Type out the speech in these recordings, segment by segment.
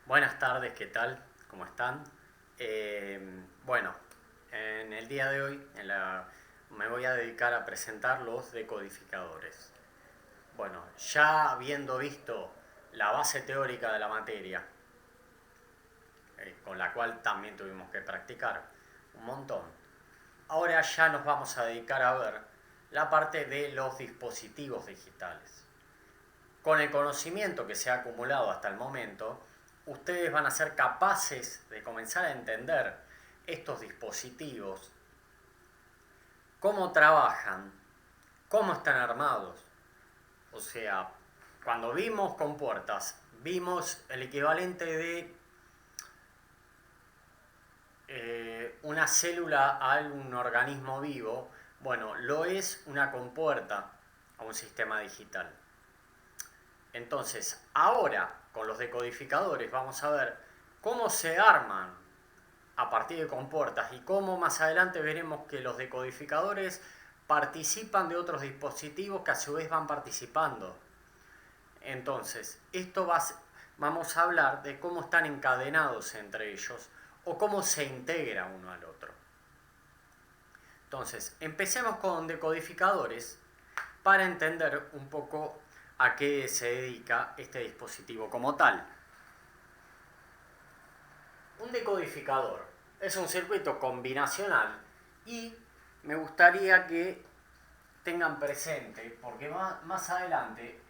Buenas tardes, ¿qué tal? ¿Cómo están? Bueno, en el día de hoy me voy a dedicar a presentar los decodificadores. Bueno, ya habiendo visto la base teórica de la materia, con la cual también tuvimos que practicar un montón, ahora ya nos vamos a dedicar a ver la parte de los dispositivos digitales. Con el conocimiento que se ha acumulado hasta el momento, ustedes van a ser capaces de comenzar a entender estos dispositivos, cómo trabajan, cómo están armados. O sea, cuando vimos compuertas, vimos el equivalente de una célula a un organismo vivo. Bueno, lo es una compuerta a un sistema digital. Entonces, ahora con los decodificadores vamos a ver cómo se arman a partir de compuertas y cómo más adelante veremos que los decodificadores participan de otros dispositivos que a su vez van participando. Entonces, vamos a hablar de cómo están encadenados entre ellos o cómo se integra uno al otro. Entonces, empecemos con decodificadores para entender un poco a qué se dedica este dispositivo como tal. Un decodificador es un circuito combinacional y me gustaría que tengan presente, porque más adelante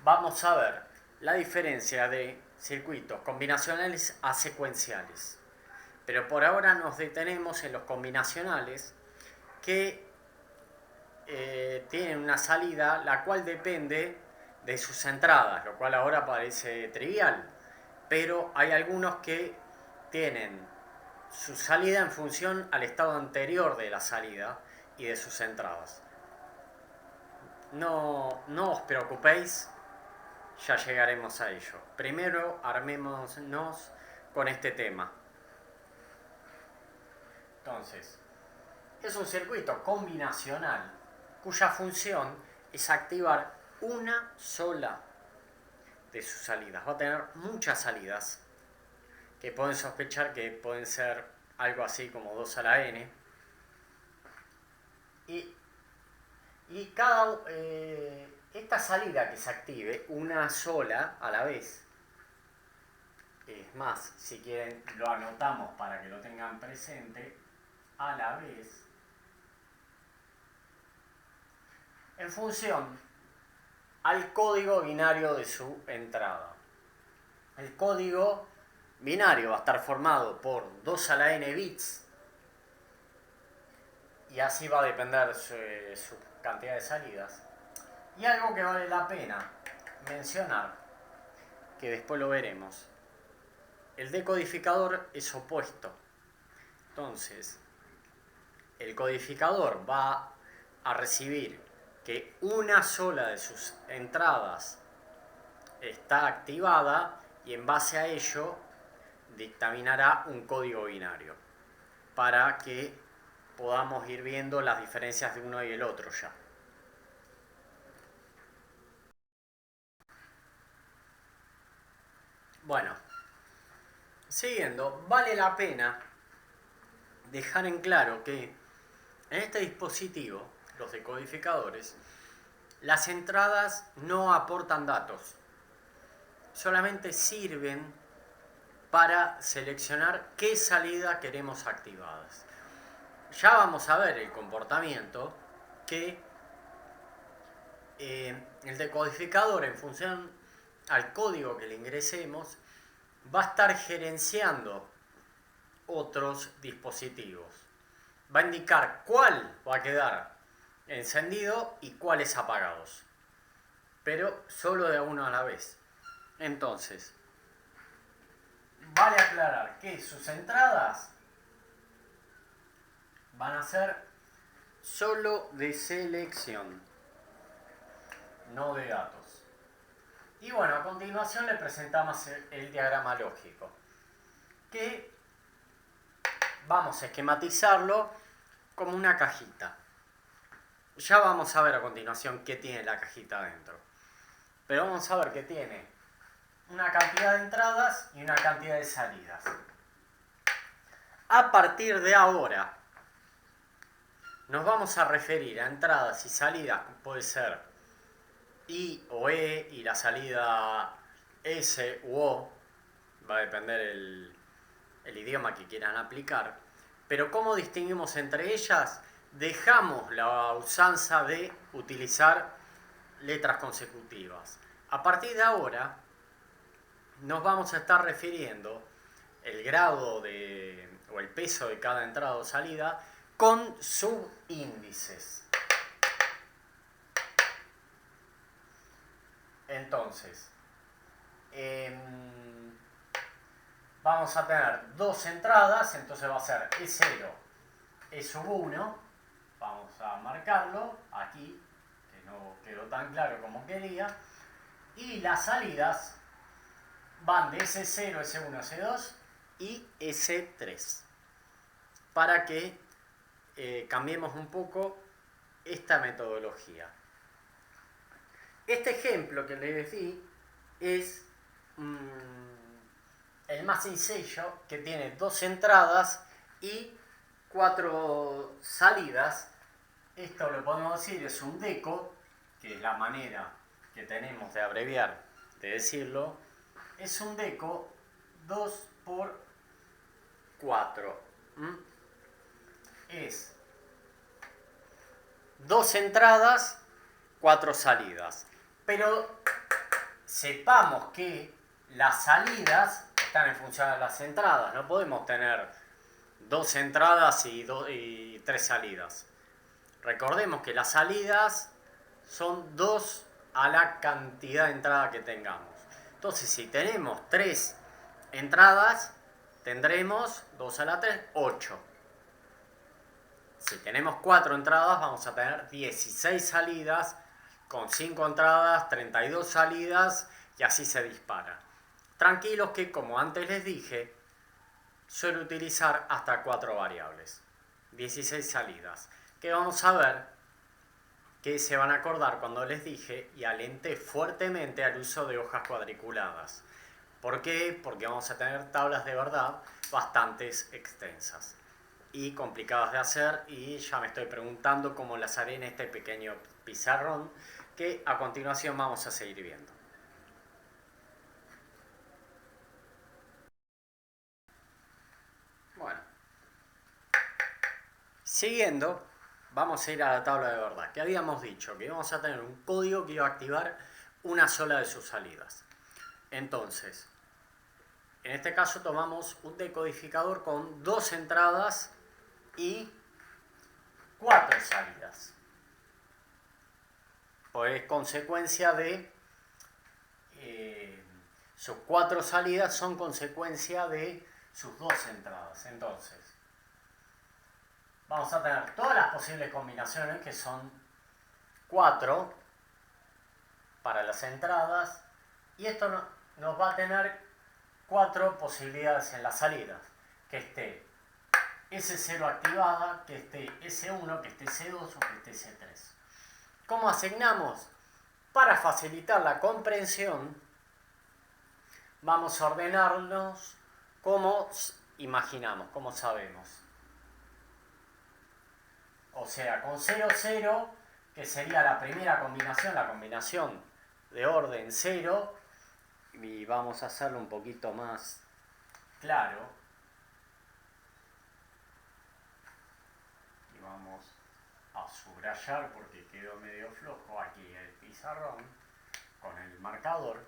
vamos a ver la diferencia de circuitos combinacionales a secuenciales. Pero por ahora nos detenemos en los combinacionales que tienen una salida la cual depende de sus entradas, lo cual ahora parece trivial, pero hay algunos que tienen su salida en función al estado anterior de la salida y de sus entradas. No os preocupéis, ya llegaremos a ello. Primero armémonos con este tema. Entonces, es un circuito combinacional cuya función es activar una sola de sus salidas. Va a tener muchas salidas que pueden sospechar que pueden ser algo así como 2 a la n. Y esta salida que se active una sola a la vez, es más, si quieren lo anotamos para que lo tengan presente, a la vez, en función al código binario de su entrada. El código binario va a estar formado por 2 a la n bits y así va a depender su cantidad de salidas. Y algo que vale la pena mencionar, que después lo veremos, el decodificador es opuesto. Entonces, el codificador va a recibir que una sola de sus entradas está activada y en base a ello dictaminará un código binario para que podamos ir viendo las diferencias de uno y el otro ya. Bueno, siguiendo, vale la pena dejar en claro que en este dispositivo, los decodificadores, las entradas no aportan datos, solamente sirven para seleccionar qué salida queremos activadas. Ya vamos a ver el comportamiento que el decodificador, en función al código que le ingresemos, va a estar gerenciando otros dispositivos. Va a indicar cuál va a quedar encendido y cuáles apagados, pero solo de uno a la vez. Entonces, vale aclarar que sus entradas van a ser solo de selección, no de datos. Y bueno, a continuación le presentamos el diagrama lógico, que vamos a esquematizarlo como una cajita. Ya vamos a ver a continuación qué tiene la cajita dentro. Pero vamos a ver que tiene una cantidad de entradas y una cantidad de salidas. A partir de ahora, nos vamos a referir a entradas y salidas, puede ser I o E, y la salida S u O, va a depender el idioma que quieran aplicar. Pero ¿cómo distinguimos entre ellas? Dejamos la usanza de utilizar letras consecutivas. A partir de ahora, nos vamos a estar refiriendo el grado o el peso de cada entrada o salida con subíndices. Entonces, vamos a tener dos entradas, entonces va a ser E0, E1, vamos a marcarlo aquí, que no quedó tan claro como quería, y las salidas van de S0, S1, S2 y S3, para que cambiemos un poco esta metodología. Este ejemplo que les di es el más sencillo, que tiene dos entradas y cuatro salidas. Esto lo podemos decir es un deco, que es la manera que tenemos de abreviar, de decirlo. Es un deco 2 por 4. Es dos entradas, cuatro salidas. Pero sepamos que las salidas están en función de las entradas. No podemos tener dos entradas y tres salidas. Recordemos que las salidas son 2 a la cantidad de entrada que tengamos. Entonces, si tenemos 3 entradas, tendremos 2 a la 3, 8. Si tenemos 4 entradas, vamos a tener 16 salidas, con 5 entradas, 32 salidas, y así se dispara. Tranquilos que, como antes les dije, suelo utilizar hasta 4 variables. 16 salidas, que vamos a ver que se van a acordar cuando les dije y alenté fuertemente al uso de hojas cuadriculadas. ¿Por qué? Porque vamos a tener tablas de verdad bastante extensas y complicadas de hacer, y ya me estoy preguntando cómo las haré en este pequeño pizarrón que a continuación vamos a seguir viendo. Bueno, siguiendo, vamos a ir a la tabla de verdad, que habíamos dicho que íbamos a tener un código que iba a activar una sola de sus salidas. Entonces, en este caso tomamos un decodificador con 2 entradas y 4 salidas. Pues consecuencia de sus 4 salidas son consecuencia de sus 2 entradas. Entonces, vamos a tener todas las posibles combinaciones, que son 4 para las entradas, y esto nos va a tener 4 posibilidades en las salidas: que esté S0 activada, que esté S1, que esté S2 o que esté S3. ¿Cómo asignamos? Para facilitar la comprensión, vamos a ordenarlos como imaginamos, como sabemos. O sea, con 0, 0, que sería la primera combinación, la combinación de orden 0, y vamos a hacerlo un poquito más claro. Y vamos a subrayar porque quedó medio flojo aquí el pizarrón con el marcador.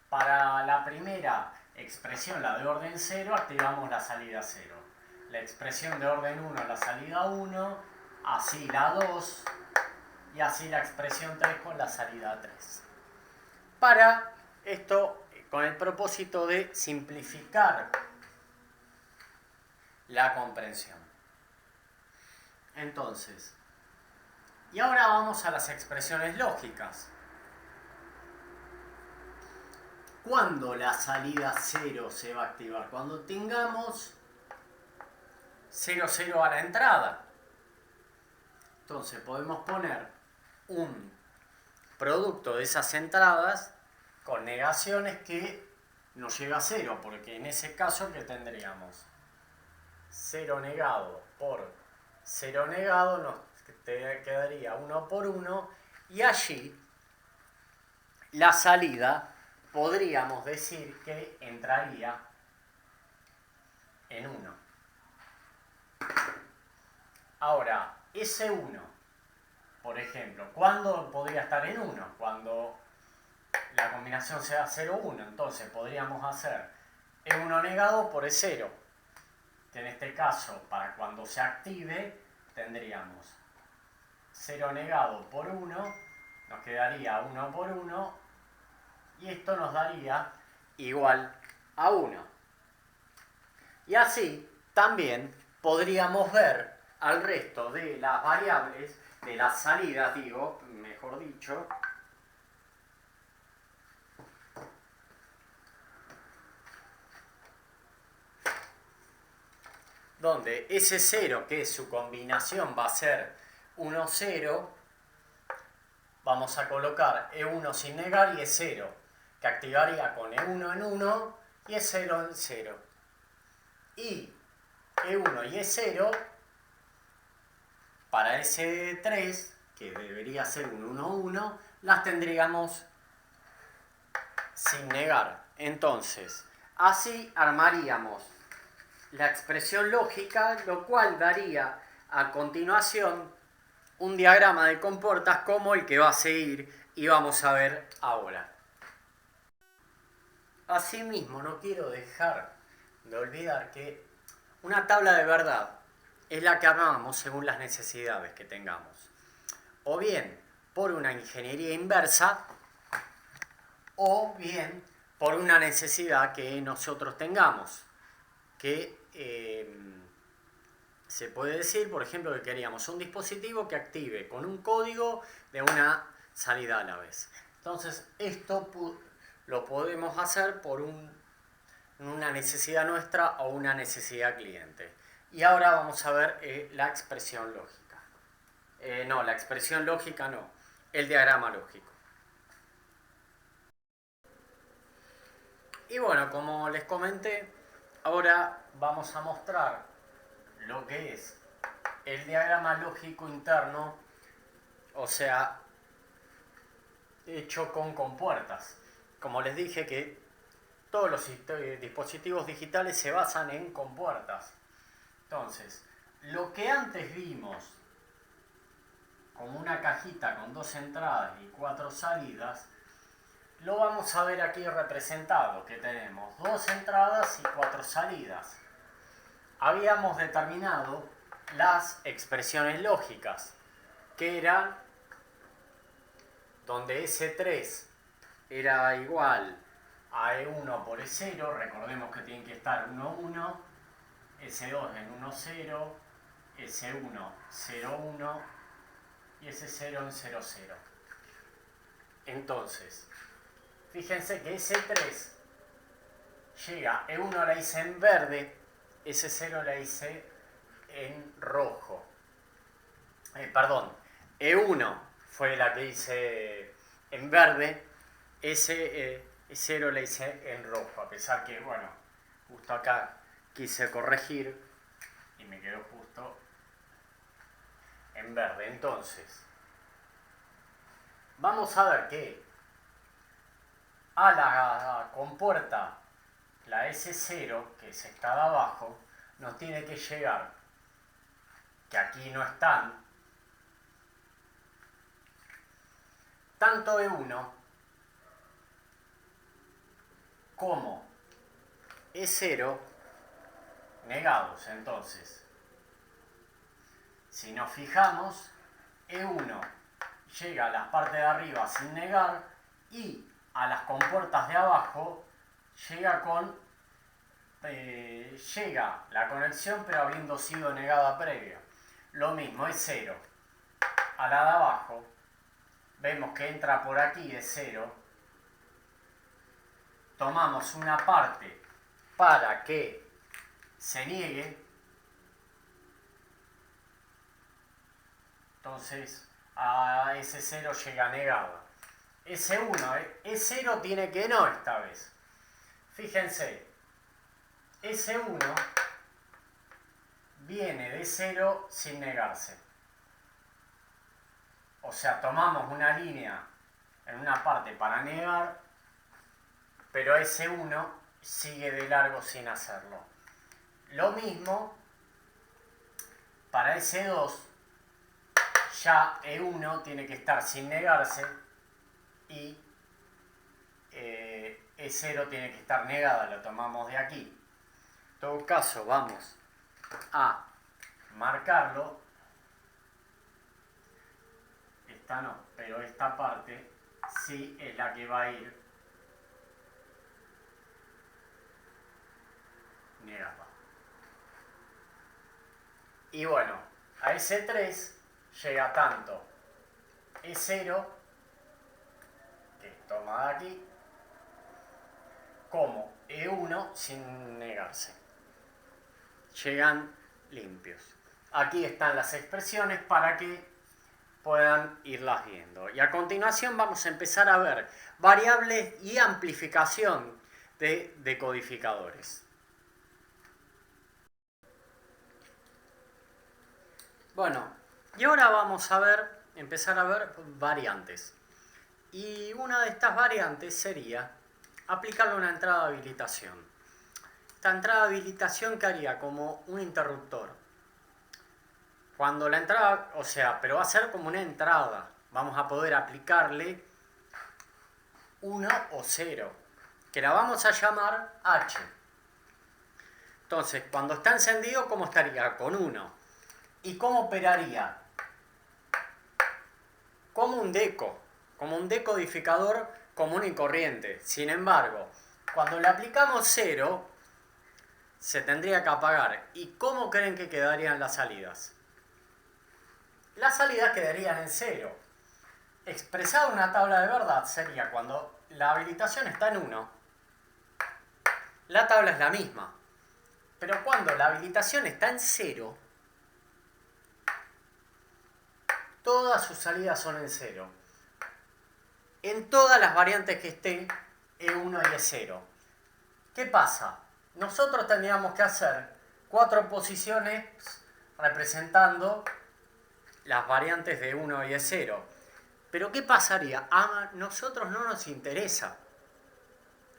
Para la primera expresión, la de orden 0, activamos la salida 0. La expresión de orden 1, la salida 1, así la 2, y así la expresión 3 con la salida 3. Para esto, con el propósito de simplificar la comprensión. Entonces, y ahora vamos a las expresiones lógicas. ¿Cuándo la salida 0 se va a activar? Cuando tengamos 0, 0 a la entrada. Entonces podemos poner un producto de esas entradas con negaciones que nos llega a 0, porque en ese caso, ¿qué tendríamos? 0 negado por 0 negado nos quedaría 1 por 1, y allí la salida podríamos decir que entraría en 1. Ahora, ese 1, por ejemplo, ¿cuándo podría estar en 1? Cuando la combinación sea 0, 1. Entonces podríamos hacer E1 negado por E0, que en este caso, para cuando se active, tendríamos 0 negado por 1, nos quedaría 1 por 1, y esto nos daría igual a 1. Y así también podríamos ver al resto de las variables, de las salidas, digo, mejor dicho, donde ese 0, que su combinación va a ser 1, 0, vamos a colocar E1 sin negar y E0, que activaría con E1 en 1 y E0 en 0. Y E1 y E0, para ese 3, que debería ser un 1, 1, las tendríamos sin negar. Entonces, así armaríamos la expresión lógica, lo cual daría a continuación un diagrama de compuertas como el que va a seguir y vamos a ver ahora. Asimismo, no quiero dejar de olvidar que una tabla de verdad es la que armamos según las necesidades que tengamos. O bien por una ingeniería inversa, o bien por una necesidad que nosotros tengamos. Que se puede decir, por ejemplo, que queríamos un dispositivo que active con un código de una salida a la vez. Entonces, esto lo podemos hacer por una necesidad nuestra o una necesidad cliente. Y ahora vamos a ver la expresión lógica. No, la expresión lógica no, el diagrama lógico. Y bueno, como les comenté, ahora vamos a mostrar lo que es el diagrama lógico interno, o sea, hecho con compuertas. Como les dije que todos los dispositivos digitales se basan en compuertas. Entonces, lo que antes vimos como una cajita con 2 entradas y 4 salidas, lo vamos a ver aquí representado, que tenemos 2 entradas y 4 salidas. Habíamos determinado las expresiones lógicas, que eran donde S3 era igual a E1 por E0, recordemos que tienen que estar 1, 1, S2 en 1, 0, S1, 0, 1 y S0 en 0, 0. Entonces, fíjense que S3 llega, E1 la hice en verde, S0 la hice en rojo. Perdón, E1 fue la que hice en verde, S0 la hice en rojo, a pesar que, bueno, justo acá quise corregir y me quedó justo en verde. Entonces, vamos a ver que a la compuerta, la S0, que es esta de abajo, nos tiene que llegar, que aquí no están, tanto E1 como E0 negados. Entonces, si nos fijamos, E1 llega a las partes de arriba sin negar y a las compuertas de abajo llega la conexión, pero habiendo sido negada previa. Lo mismo, E0 a la de abajo, vemos que entra por aquí E0, tomamos una parte para que se niegue, entonces a S0 llega negada. S1, E0 tiene que no esta vez. Fíjense, S1 viene de 0 sin negarse. O sea, tomamos una línea en una parte para negar, pero S1 sigue de largo sin hacerlo. Lo mismo para S2, ya E1 tiene que estar sin negarse y E0 tiene que estar negada, lo tomamos de aquí. En todo caso, vamos a marcarlo. Esta no, pero esta parte sí es la que va a ir negada. Y bueno, a S3 llega tanto E0, que toma de aquí, como E1 sin negarse. Llegan limpios. Aquí están las expresiones para que puedan irlas viendo. Y a continuación vamos a empezar a ver variables y amplificación de decodificadores. Bueno, y ahora vamos a empezar a ver variantes. Y una de estas variantes sería aplicarle una entrada de habilitación. Esta entrada de habilitación que haría como un interruptor. Cuando la entrada, o sea, pero va a ser como una entrada. Vamos a poder aplicarle 1 o 0, que la vamos a llamar H. Entonces, cuando está encendido, ¿cómo estaría? Con 1. ¿Y cómo operaría? Como un decodificador común y corriente. Sin embargo, cuando le aplicamos 0, se tendría que apagar. ¿Y cómo creen que quedarían las salidas? Las salidas quedarían en 0. Expresado en una tabla de verdad sería cuando la habilitación está en 1, la tabla es la misma. Pero cuando la habilitación está en 0, todas sus salidas son en 0. En todas las variantes que esté E1 y E0. ¿Qué pasa? Nosotros tendríamos que hacer 4 posiciones representando las variantes de 1 y E0. Pero ¿qué pasaría? A nosotros no nos interesa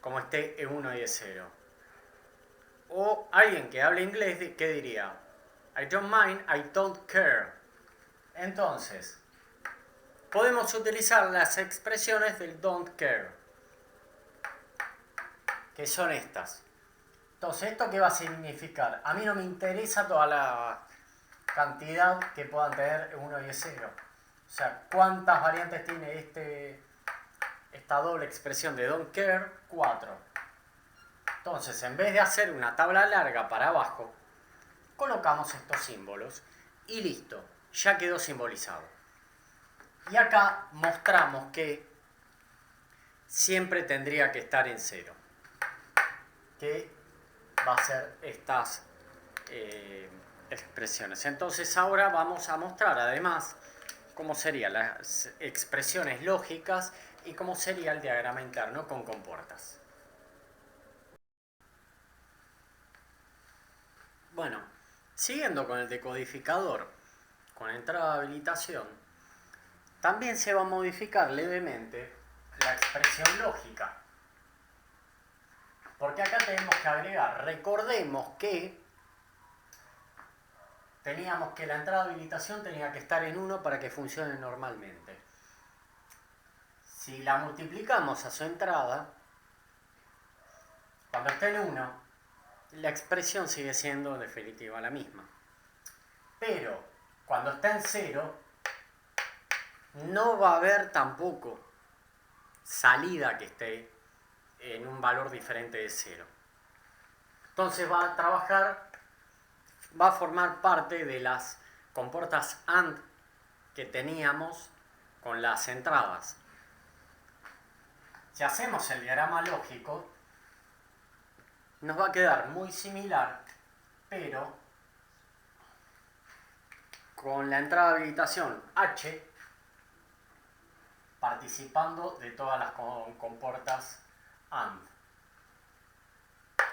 como esté E1 y E0. O alguien que hable inglés, ¿qué diría? I don't mind, I don't care. Entonces, podemos utilizar las expresiones del don't care, que son estas. Entonces, ¿esto qué va a significar? A mí no me interesa toda la cantidad que puedan tener E1 y E0. O sea, ¿cuántas variantes tiene esta doble expresión de don't care? 4. Entonces, en vez de hacer una tabla larga para abajo, colocamos estos símbolos y listo, ya quedó simbolizado. Y acá mostramos que siempre tendría que estar en 0, que va a ser estas expresiones. Entonces ahora vamos a mostrar además cómo serían las expresiones lógicas y cómo sería el diagrama interno con compuertas. Bueno, siguiendo con el decodificador, con entrada de habilitación, también se va a modificar levemente la expresión lógica. Porque acá tenemos que agregar, recordemos que teníamos que la entrada de habilitación tenía que estar en 1 para que funcione normalmente. Si la multiplicamos a su entrada, cuando esté en 1, la expresión sigue siendo en definitiva la misma. Pero cuando está en 0, no va a haber tampoco salida que esté en un valor diferente de 0. Entonces va a formar parte de las compuertas AND que teníamos con las entradas. Si hacemos el diagrama lógico, nos va a quedar muy similar, pero con la entrada de habilitación H participando de todas las compuertas AND.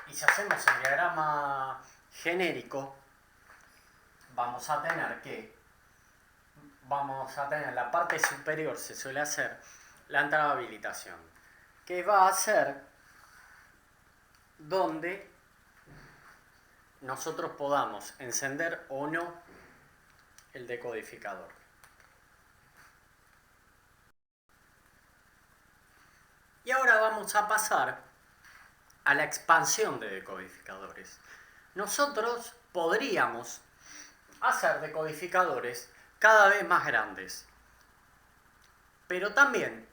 Y si hacemos el diagrama genérico, vamos a tener en la parte superior se suele hacer la entrada de habilitación, que va a ser donde nosotros podamos encender o no el decodificador. Y ahora vamos a pasar a la expansión de decodificadores. Nosotros podríamos hacer decodificadores cada vez más grandes, pero también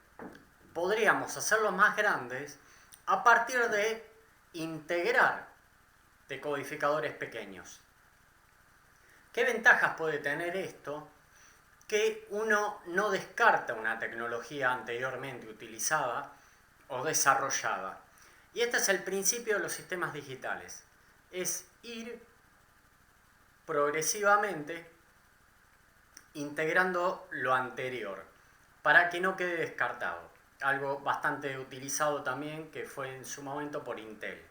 podríamos hacerlos más grandes a partir de integrar decodificadores pequeños. ¿Qué ventajas puede tener esto? Que uno no descarta una tecnología anteriormente utilizada o desarrollada. Y este es el principio de los sistemas digitales. Es ir progresivamente integrando lo anterior para que no quede descartado. Algo bastante utilizado también que fue en su momento por Intel.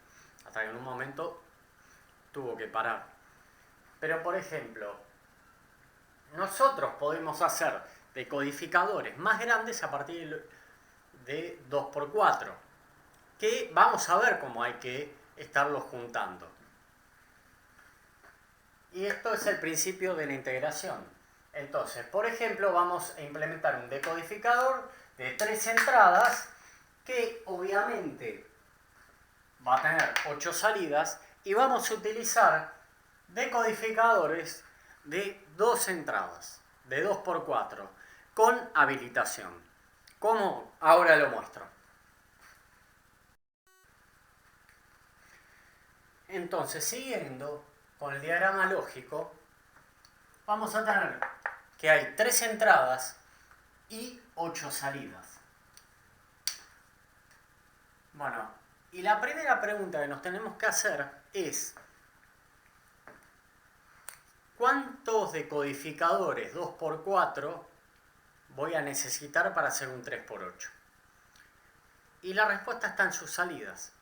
Hasta que en un momento tuvo que parar. Pero por ejemplo, nosotros podemos hacer decodificadores más grandes a partir de 2×4, que vamos a ver cómo hay que estarlos juntando. Y esto es el principio de la integración. Entonces, por ejemplo, vamos a implementar un decodificador de 3 entradas que obviamente va a tener 8 salidas y vamos a utilizar decodificadores de 2 entradas, de 2×4, con habilitación. ¿Cómo? Ahora lo muestro. Entonces, siguiendo con el diagrama lógico, vamos a tener que hay 3 entradas y 8 salidas. Bueno, y la primera pregunta que nos tenemos que hacer es: ¿cuántos decodificadores 2×4 voy a necesitar para hacer un 3×8? Y la respuesta está en sus salidas.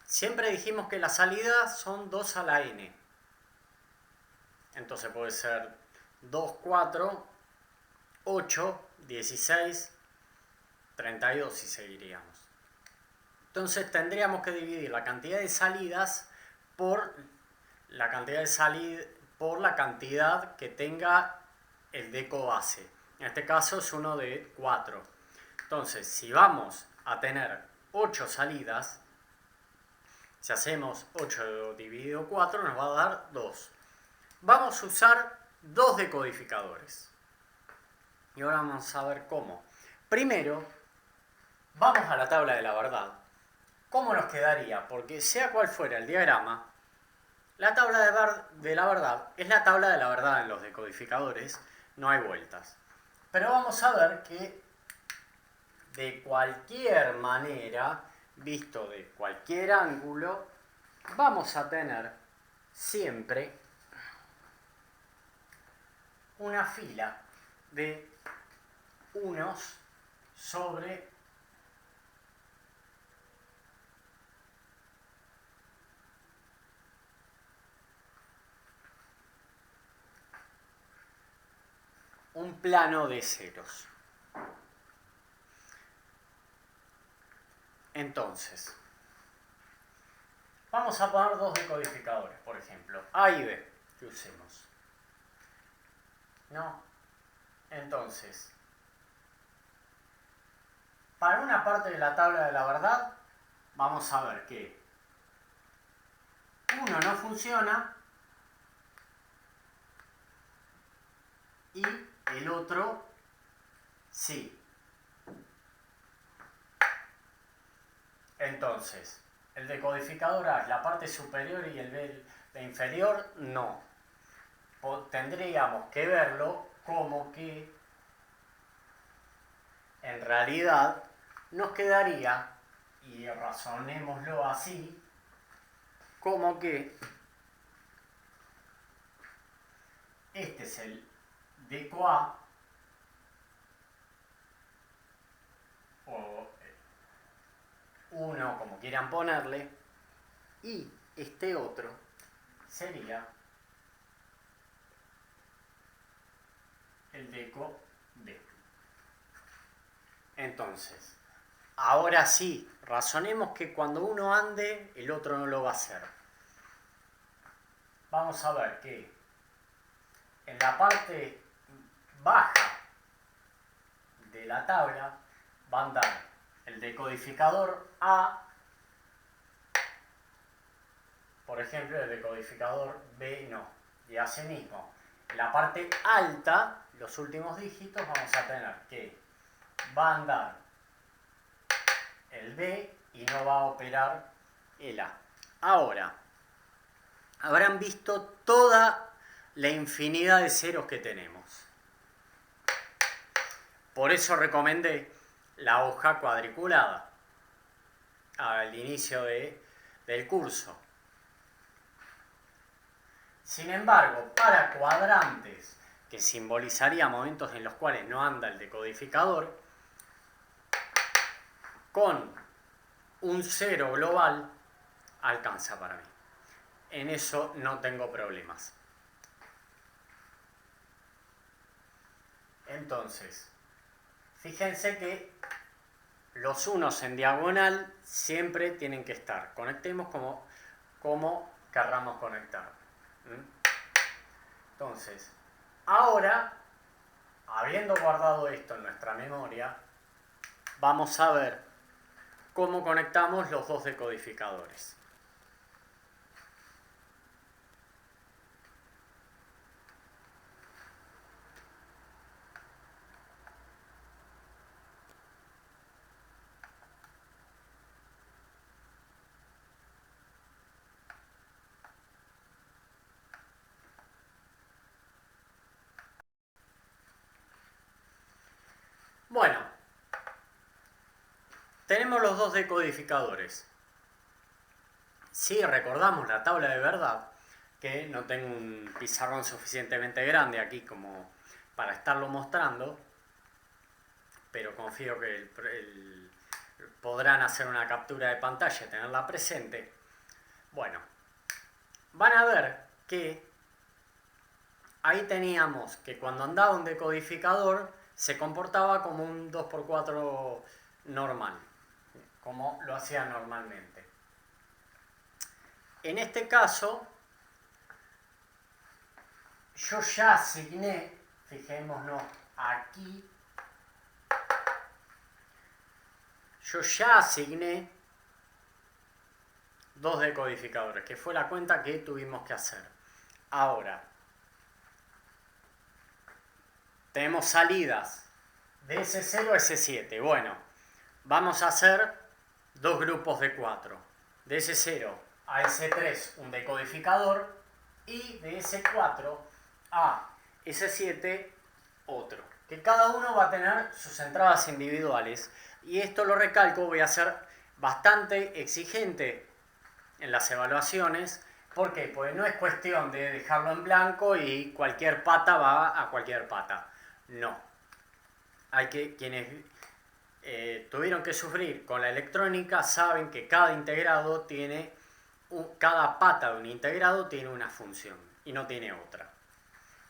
Siempre dijimos que las salidas son 2 a la n. Entonces puede ser 2, 4, 8, 16, 32 si seguiríamos. Entonces tendríamos que dividir la cantidad de salidas por la cantidad que tenga el deco base. En este caso es uno de 4. Entonces, si vamos a tener 8 salidas, si hacemos 8 dividido 4 nos va a dar 2. Vamos a usar 2 decodificadores. Y ahora vamos a ver cómo. Primero, vamos a la tabla de la verdad. ¿Cómo nos quedaría? Porque sea cual fuera el diagrama, la tabla de la verdad es la tabla de la verdad en los decodificadores, no hay vueltas. Pero vamos a ver que de cualquier manera, visto de cualquier ángulo, vamos a tener siempre una fila de unos sobre un plano de ceros. Entonces, vamos a poner 2 decodificadores, por ejemplo, A y B, que usemos. ¿No? Entonces, para una parte de la tabla de la verdad, vamos a ver que uno no funciona y el otro sí. Entonces, el decodificador A es la parte superior y el B la inferior, no. Tendríamos que verlo como que en realidad nos quedaría, y razonémoslo así, como que este es el deco A o 1, como quieran ponerle, y este otro sería el deco B. Entonces, ahora sí, razonemos que cuando uno ande, el otro no lo va a hacer. Vamos a ver que en la parte baja de la tabla va a andar el decodificador A, por ejemplo, el decodificador B no. Y asimismo, en la parte alta, los últimos dígitos, vamos a tener que va a andar el B y no va a operar el A. Ahora, habrán visto toda la infinidad de ceros que tenemos. Por eso recomendé la hoja cuadriculada al inicio del curso. Sin embargo, para cuadrantes, que simbolizaría momentos en los cuales no anda el decodificador, con un cero global alcanza para mí. En eso no tengo problemas. Entonces, fíjense que los unos en diagonal siempre tienen que estar. Conectemos como querramos conectar. Entonces, ahora, habiendo guardado esto en nuestra memoria, vamos a ver cómo conectamos los dos decodificadores. Bueno, tenemos los dos decodificadores. Si recordamos la tabla de verdad, que no tengo un pizarrón suficientemente grande aquí como para estarlo mostrando, pero confío que podrán hacer una captura de pantalla y tenerla presente. Bueno, van a ver que ahí teníamos que cuando andaba un decodificador se comportaba como un 2×4 normal, como lo hacía normalmente. En este caso, yo ya asigné, fijémonos aquí, yo ya asigné dos decodificadores, que fue la cuenta que tuvimos que hacer. Ahora, tenemos salidas de S0 a S7. Bueno, vamos a hacer dos grupos de 4. De S0 a S3 un decodificador y de S4 a S7 otro. Que cada uno va a tener sus entradas individuales. Y esto lo recalco, voy a ser bastante exigente en las evaluaciones. ¿Por qué? Pues no es cuestión de dejarlo en blanco y cualquier pata va a cualquier pata. No. Hay que, quienes tuvieron que sufrir con la electrónica saben que cada integrado tiene, cada pata de un integrado tiene una función y no tiene otra.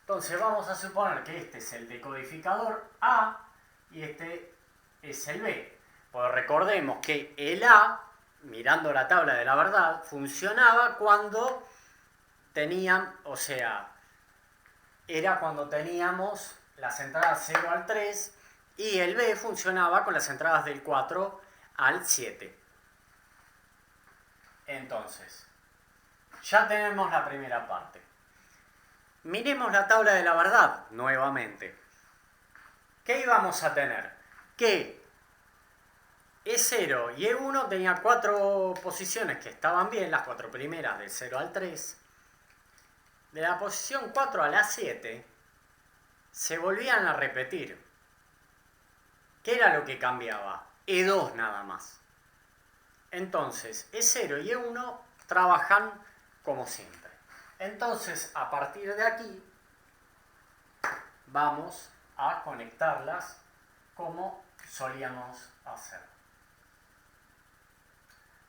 Entonces vamos a suponer que este es el decodificador A y este es el B. Pues recordemos que el A, mirando la tabla de la verdad, funcionaba cuando tenían, o sea, era cuando teníamos las entradas 0 al 3 y el B funcionaba con las entradas del 4 al 7. Entonces, ya tenemos la primera parte. Miremos la tabla de la verdad nuevamente. ¿Qué íbamos a tener? Que E0 y E1 tenían 4 posiciones que estaban bien, las 4 primeras del 0 al 3. De la posición 4 a la 7 se volvían a repetir. ¿Qué era lo que cambiaba? E2 nada más. Entonces, E0 y E1 trabajan como siempre. Entonces, a partir de aquí, vamos a conectarlas como solíamos hacer.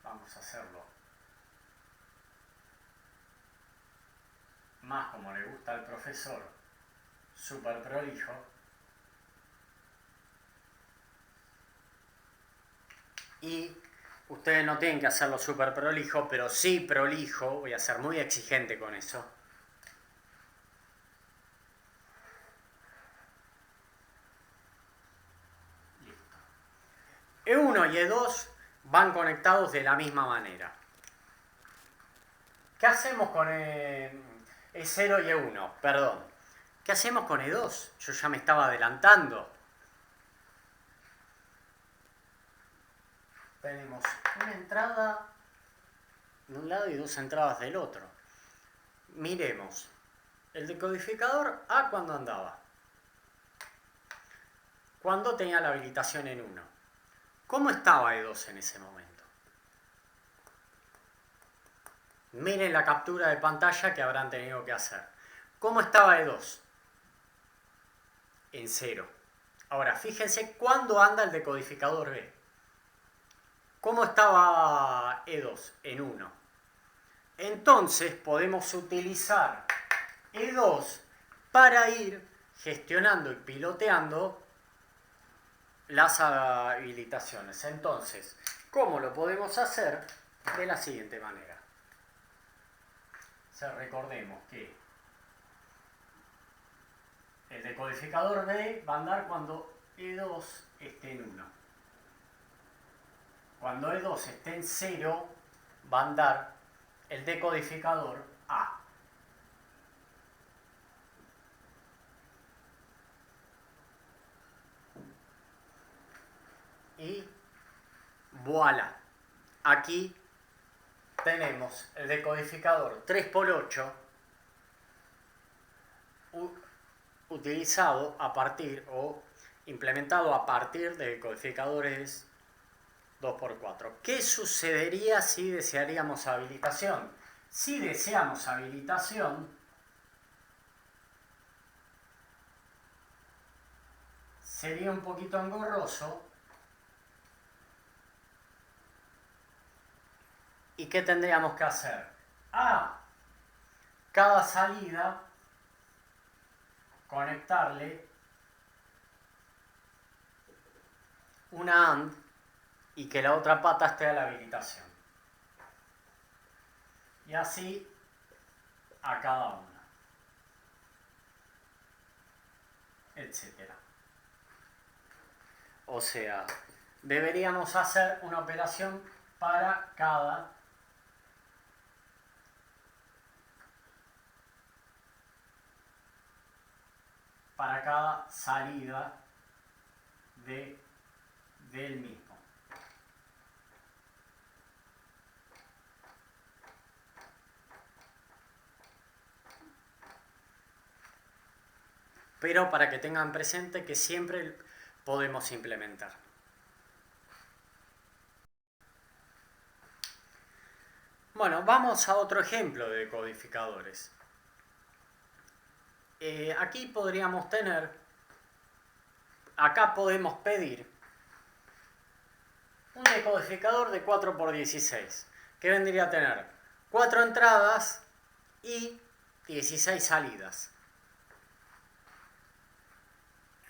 Vamos a hacerlo más como le gusta al profesor, súper prolijo. Y ustedes no tienen que hacerlo súper prolijo, pero sí prolijo. Voy a ser muy exigente con eso. Listo. E1 y E2 van conectados de la misma manera. ¿Qué hacemos con E0 y E1? Perdón. ¿Qué hacemos con E2? Yo ya me estaba adelantando. Tenemos una entrada de un lado y dos entradas del otro. Miremos. El decodificador A, ¿cuándo andaba? Cuando tenía la habilitación en 1. ¿Cómo estaba E2 en ese momento? Miren la captura de pantalla que habrán tenido que hacer. ¿Cómo estaba E2? En 0. Ahora, fíjense cuándo anda el decodificador B. ¿Cómo estaba E2? En 1. Entonces podemos utilizar E2 para ir gestionando y piloteando las habilitaciones. Entonces, ¿cómo lo podemos hacer? De la siguiente manera. Recordemos que el decodificador B va a andar cuando E2 esté en 1. Cuando E2 esté en 0, va a andar el decodificador A. Y voilà. Aquí tenemos el decodificador 3×8 utilizado a partir o implementado a partir de decodificadores 2×4. ¿Qué sucedería si desearíamos habilitación? Si deseamos habilitación, sería un poquito engorroso. ¿Y qué tendríamos que hacer? A cada salida conectarle una AND y que la otra pata esté a la habilitación. Y así a cada una, etcétera. O sea, deberíamos hacer una operación para cada salida del mismo. Pero para que tengan presente que siempre podemos implementar. Bueno, vamos a otro ejemplo de decodificadores. Aquí podríamos tener, acá podemos pedir un decodificador de 4×16, que vendría a tener 4 entradas y 16 salidas.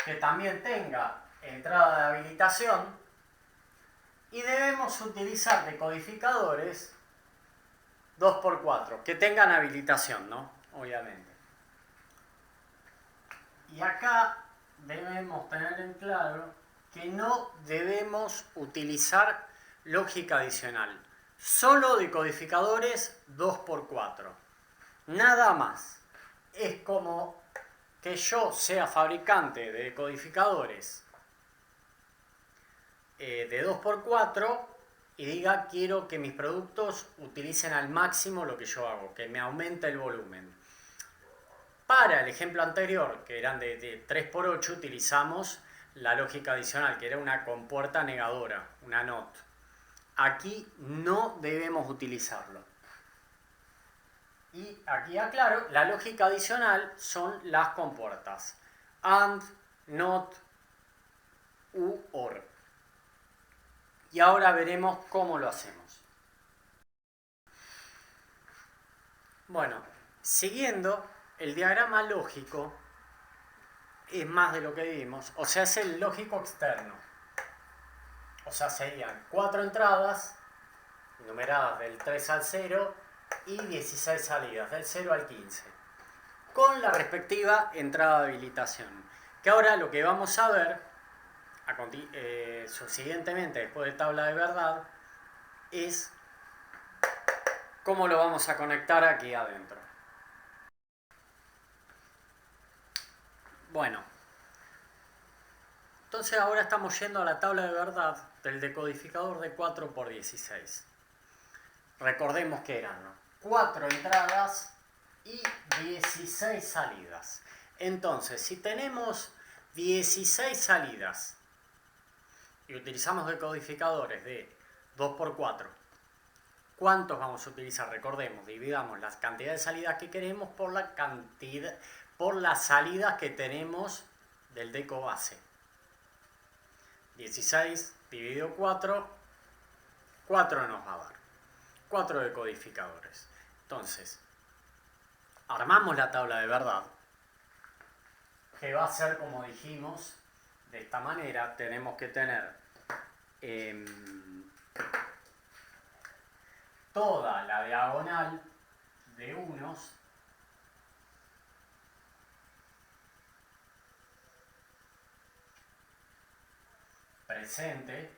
Que también tenga entrada de habilitación, y debemos utilizar decodificadores 2×4, que tengan habilitación, ¿no? Obviamente. Y acá debemos tener en claro que no debemos utilizar lógica adicional. Solo decodificadores 2×4. Nada más. Es como que yo sea fabricante de decodificadores de 2×4 y diga quiero que mis productos utilicen al máximo lo que yo hago, que me aumente el volumen. Para el ejemplo anterior, que eran de 3×8, utilizamos la lógica adicional, que era una compuerta negadora, una NOT. Aquí no debemos utilizarlo. Y aquí aclaro, la lógica adicional son las compuertas AND, NOT, u OR. Y ahora veremos cómo lo hacemos. Bueno, siguiendo el diagrama lógico, es más de lo que vimos, o sea, es el lógico externo. O sea, serían 4 entradas, numeradas del 3 al 0, y 16 salidas, del 0 al 15, con la respectiva entrada de habilitación. Que ahora lo que vamos a ver, subsiguientemente, después de tabla de verdad, es cómo lo vamos a conectar aquí adentro. Bueno, entonces ahora estamos yendo a la tabla de verdad del decodificador de 4 por 16. Recordemos que eran 4 entradas y 16 salidas. Entonces, si tenemos 16 salidas y utilizamos decodificadores de 2 por 4, ¿cuántos vamos a utilizar? Recordemos, dividamos la cantidad de salidas que queremos por las salidas que tenemos del deco base. 16 dividido 4, 4 nos va a dar. 4 decodificadores. Entonces, armamos la tabla de verdad, que va a ser, como dijimos, de esta manera. Tenemos que tener toda la diagonal de unos presente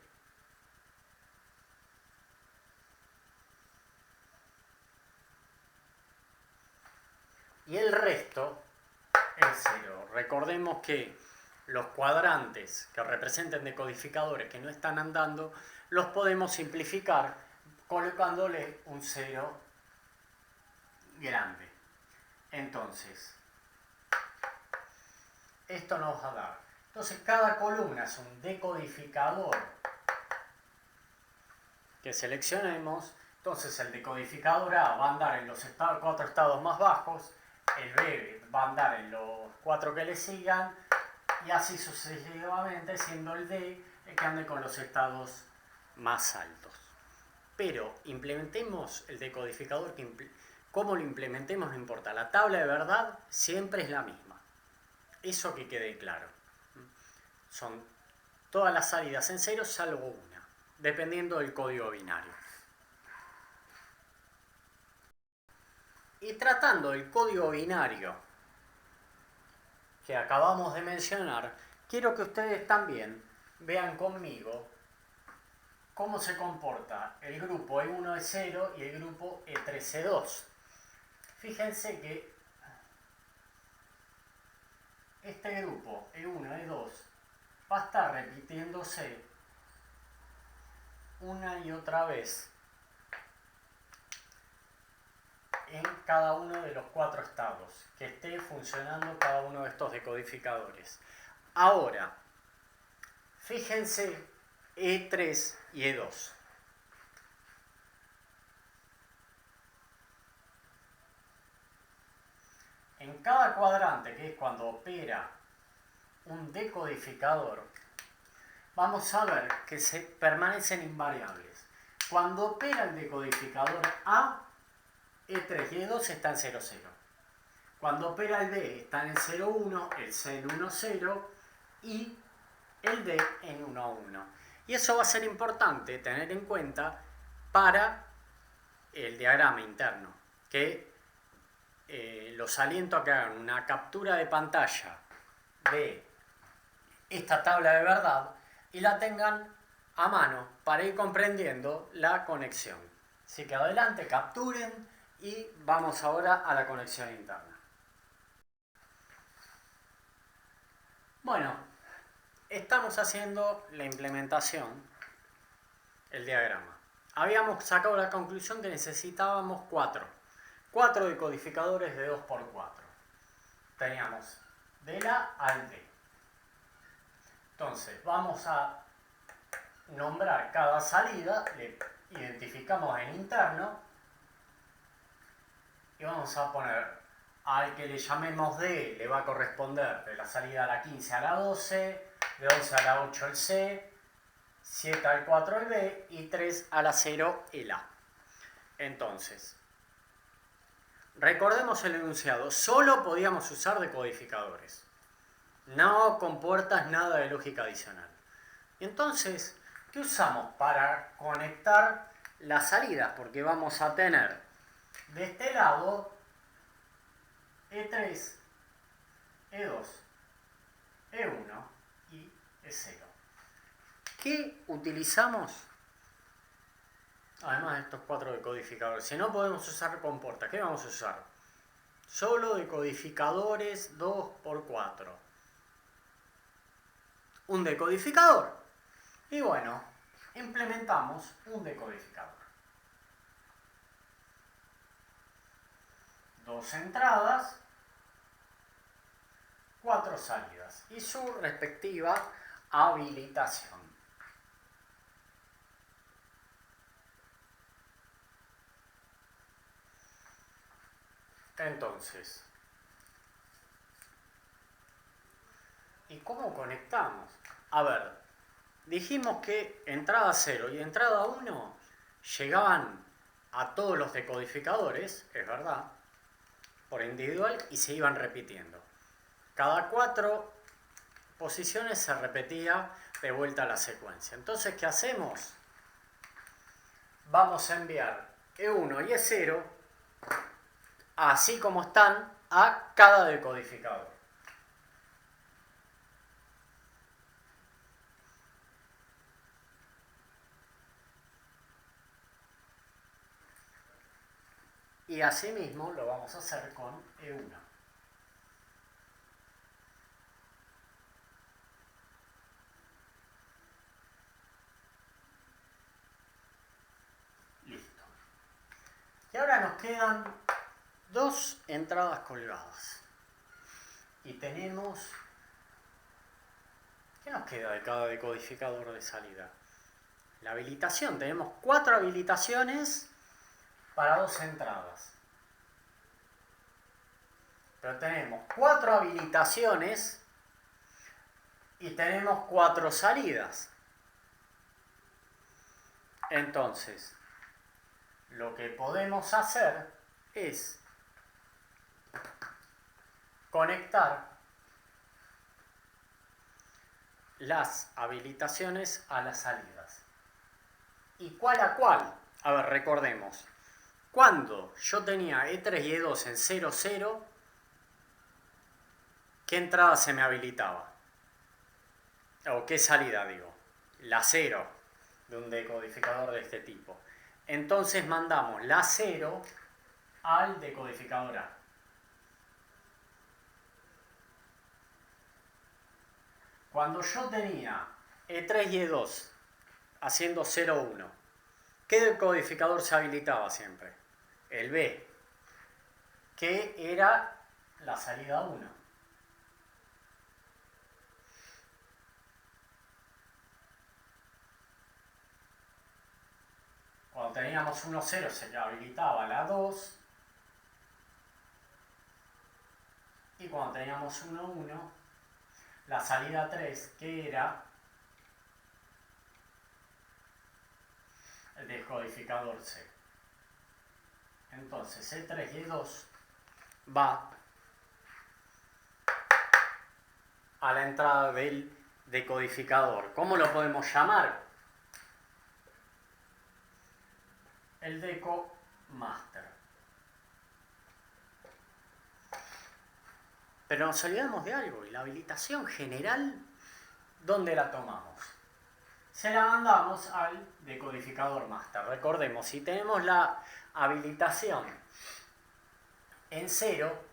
y el resto es 0. Recordemos que los cuadrantes que representen decodificadores que no están andando los podemos simplificar colocándole un 0 grande. Entonces, esto nos va a dar. Entonces, cada columna es un decodificador que seleccionemos. Entonces, el decodificador A va a andar en los 4 estados más bajos, el B va a andar en los 4 que le sigan, y así sucesivamente, siendo el D el que ande con los estados más altos. Pero implementemos el decodificador, cómo lo implementemos no importa. La tabla de verdad siempre es la misma. Eso que quede claro. Son todas las salidas en 0 salvo una, dependiendo del código binario. Y tratando el código binario que acabamos de mencionar, quiero que ustedes también vean conmigo cómo se comporta el grupo E1E0 y el grupo E3E2. Fíjense que este grupo E1E2 va a estar repitiéndose una y otra vez en cada uno de los 4 estados que esté funcionando cada uno de estos decodificadores. Ahora, fíjense E3 y E2. En cada cuadrante, que es cuando opera un decodificador, vamos a ver que se permanecen invariables. Cuando opera el decodificador A, E3 y E2 está en 0, 0. Cuando opera el B está en 0, 1, el C en 1, 0 y el D en 1, 1. Y eso va a ser importante tener en cuenta para el diagrama interno, que los aliento a que hagan una captura de pantalla de esta tabla de verdad y la tengan a mano para ir comprendiendo la conexión. Así que adelante, capturen y vamos ahora a la conexión interna. Bueno, estamos haciendo la implementación, el diagrama. Habíamos sacado la conclusión que necesitábamos 4 decodificadores de 2 por 4. Teníamos del A al D. Entonces, vamos a nombrar cada salida, le identificamos en interno y vamos a poner al que le llamemos D, le va a corresponder de la salida a la 15 a la 12, de 11 a la 8 el C, 7 al 4 el B y 3 a la 0 el A. Entonces, recordemos el enunciado, solo podíamos usar decodificadores. No compuertas nada de lógica adicional. Y entonces, ¿qué usamos para conectar las salidas? Porque vamos a tener de este lado E3, E2, E1 y E0. ¿Qué utilizamos? Además de estos 4 decodificadores. Si no podemos usar compuertas, ¿qué vamos a usar? Solo decodificadores 2×4. Un decodificador. Y bueno, implementamos un decodificador. 2 entradas, 4 salidas y su respectiva habilitación. Entonces, ¿y cómo conectamos? A ver, dijimos que entrada 0 y entrada 1 llegaban a todos los decodificadores, es verdad, por individual y se iban repitiendo. Cada 4 posiciones se repetía de vuelta a la secuencia. Entonces, ¿qué hacemos? Vamos a enviar E1 y E0, así como están, a cada decodificador. Y asimismo lo vamos a hacer con E1. Listo. Y ahora nos quedan 2 entradas colgadas. Y tenemos... ¿Qué nos queda de cada decodificador de salida? La habilitación. Tenemos 4 habilitaciones para 2 entradas. Pero tenemos 4 habilitaciones y tenemos 4 salidas. Entonces, lo que podemos hacer es conectar las habilitaciones a las salidas. ¿Y cuál a cuál? A ver, recordemos. Cuando yo tenía E3 y E2 en 0, 0, ¿qué entrada se me habilitaba? ¿O qué salida, digo? La 0 de un decodificador de este tipo. Entonces mandamos la 0 al decodificador A. Cuando yo tenía E3 y E2 haciendo 0, 1, ¿qué decodificador se habilitaba siempre? El B, que era la salida 1. Cuando teníamos 1, 0 se habilitaba la 2. Y cuando teníamos 1, 1, la salida 3, que era el decodificador C. Entonces E3 y E2 va a la entrada del decodificador. ¿Cómo lo podemos llamar? El deco master. Pero nos olvidamos de algo, y la habilitación general, ¿dónde la tomamos? Se la mandamos al decodificador master. Recordemos, si tenemos la habilitación en 0,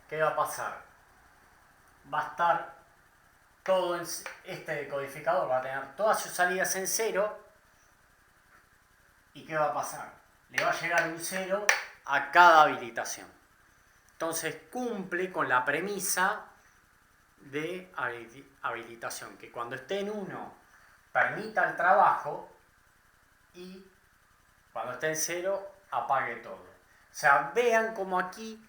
¿qué va a pasar? Va a estar todo en este decodificador, va a tener todas sus salidas en 0. ¿Y qué va a pasar? Le va a llegar un 0 a cada habilitación. Entonces cumple con la premisa de habilitación, que cuando esté en 1 permita el trabajo y cuando esté en 0 apague todo. O sea, vean cómo aquí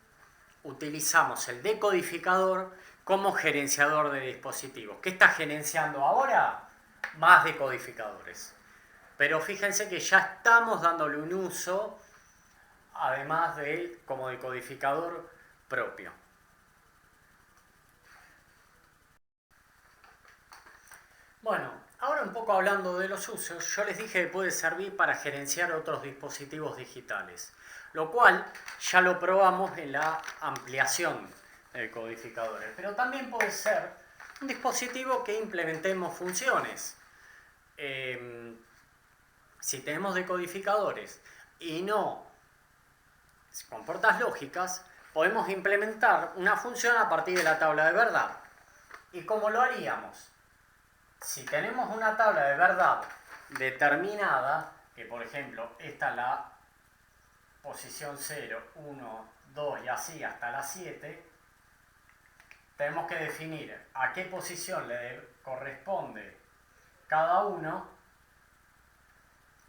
utilizamos el decodificador como gerenciador de dispositivos. ¿Qué está gerenciando ahora? Más decodificadores. Pero fíjense que ya estamos dándole un uso, además de él como decodificador propio. Bueno, ahora un poco hablando de los usos, yo les dije que puede servir para gerenciar otros dispositivos digitales, lo cual ya lo probamos en la ampliación de codificadores, pero también puede ser un dispositivo que implementemos funciones. Si tenemos decodificadores y no con puertas lógicas, podemos implementar una función a partir de la tabla de verdad. ¿Y cómo lo haríamos? Si tenemos una tabla de verdad determinada, que por ejemplo esta es la posición 0, 1, 2 y así hasta la 7, tenemos que definir a qué posición le corresponde cada uno,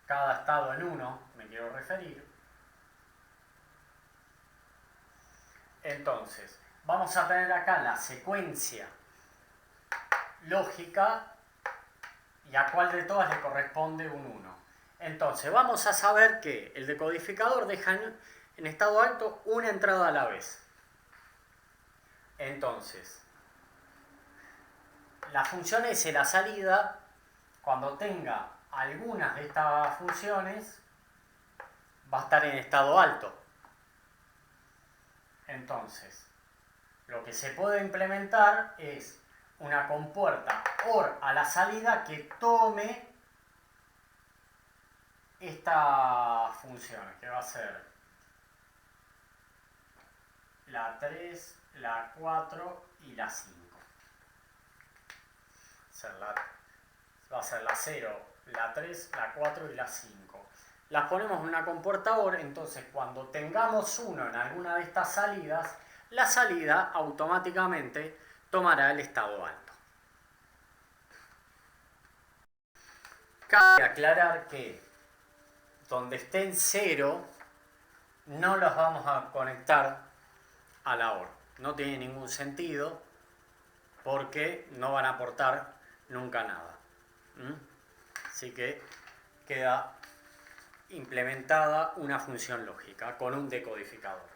cada estado en 1, me quiero referir. Entonces, vamos a tener acá la secuencia lógica y a cuál de todas le corresponde un 1. Entonces, vamos a saber que el decodificador deja en estado alto una entrada a la vez. Entonces, la función S, la salida, cuando tenga algunas de estas funciones, va a estar en estado alto. Entonces, lo que se puede implementar es una compuerta OR a la salida que tome esta función, que va a ser la 3, la 4 y la 5. Va a ser la 0, la 3, la 4 y la 5. Las ponemos en una compuerta OR, entonces cuando tengamos 1 en alguna de estas salidas, la salida automáticamente tomará el estado alto. Cabe aclarar que donde estén 0 no los vamos a conectar a la OR. No tiene ningún sentido porque no van a aportar nunca nada. Así que queda implementada una función lógica con un decodificador.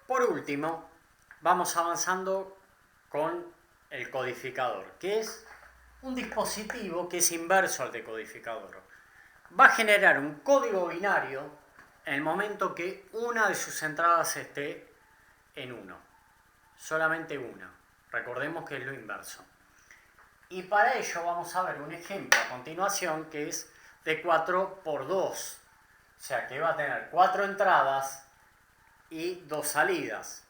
Por último, vamos avanzando con el codificador, que es un dispositivo que es inverso al decodificador. Va a generar un código binario en el momento que una de sus entradas esté en 1. Solamente una. Recordemos que es lo inverso. Y para ello vamos a ver un ejemplo a continuación que es de 4 por 2. O sea que va a tener 4 entradas y 2 salidas.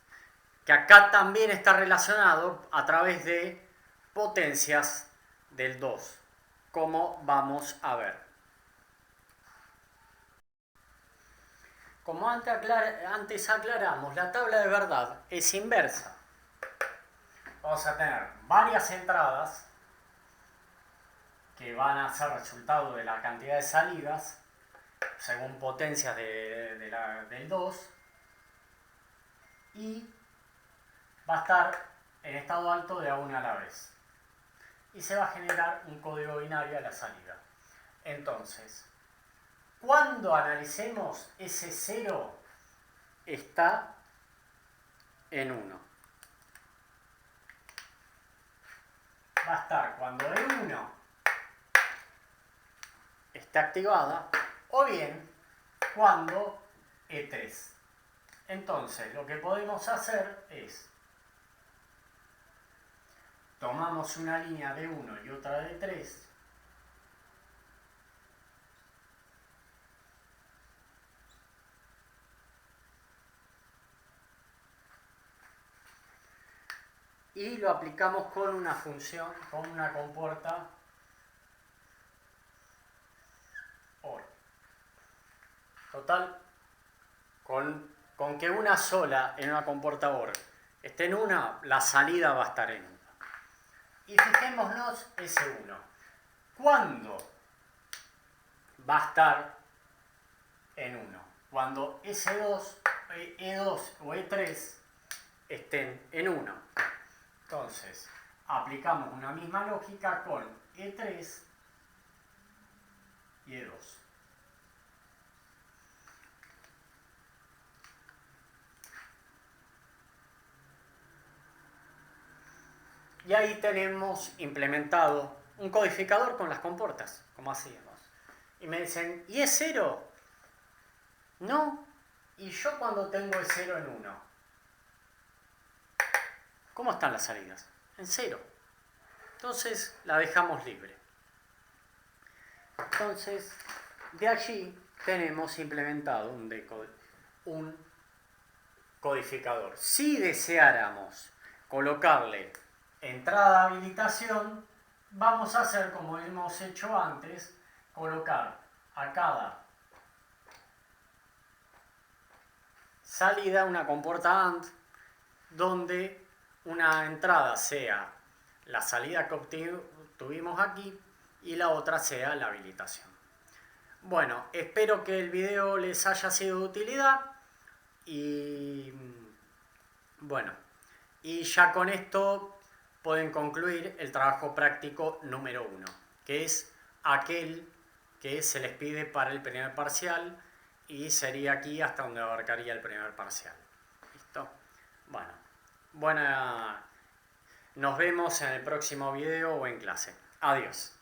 Que acá también está relacionado a través de potencias del 2, como vamos a ver. Como antes aclaramos, la tabla de verdad es inversa. Vamos a tener varias entradas que van a ser resultado de la cantidad de salidas según potencias del 2 y va a estar en estado alto de a una a la vez y se va a generar un código binario a la salida. Entonces, cuando analicemos ese 0 está en 1. Va a estar cuando E1 está activada o bien cuando E3. Entonces, lo que podemos hacer es tomamos una línea de 1 y otra de 3 y lo aplicamos con una función, con una compuerta OR. Total, con que una sola en una compuerta OR esté en una, la salida va a estar en una. Y fijémonos S1. ¿Cuándo va a estar en 1? Cuando S2, E2 o E3 estén en 1. Entonces, aplicamos una misma lógica con E3 y E2. Y ahí tenemos implementado un codificador con las compuertas, como hacíamos. Y me dicen, ¿y es 0? No. ¿Y yo cuando tengo el 0 en 1? ¿Cómo están las salidas? En 0. Entonces la dejamos libre. Entonces, de allí tenemos implementado un codificador. Si deseáramos colocarle entrada de habilitación, vamos a hacer como hemos hecho antes, colocar a cada salida una compuerta AND donde una entrada sea la salida que obtuvimos aquí y la otra sea la habilitación. Bueno, espero que el video les haya sido de utilidad y bueno, y ya con esto pueden concluir el trabajo práctico número 1, que es aquel que se les pide para el primer parcial y sería aquí hasta donde abarcaría el primer parcial. ¿Listo? Bueno, nos vemos en el próximo video o en clase. Adiós.